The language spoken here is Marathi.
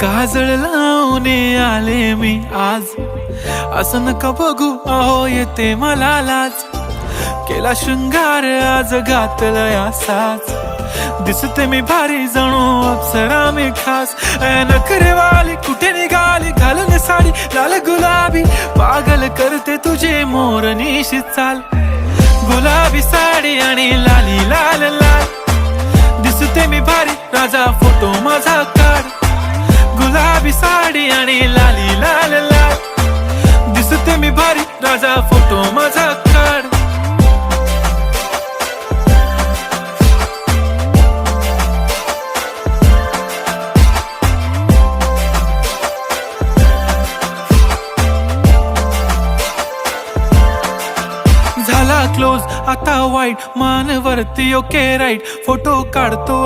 काजळ लावून आले मी आज, असं नका बघू अहो येते मला लाज. केला शृंगार आज घातलाय असाच, दिसते मी भारी जणू अप्सरा मी खास. नखरेवाली कुठे निघाली घालून साडी लाल गुलाबी, पागल करते तुझे मोरनीशी चाल. गुलाबी साडी आणि लाली लाल लाल, दिसते मी भारी राजा फोटो माझा काढ. गुलाबी साडी आणि लाली लाल लाल, दिसते मी भारी राजा फोटो माझा काढ. झाला क्लोज आता वाईट, मान वरती ओके राईट, फोटो काढतो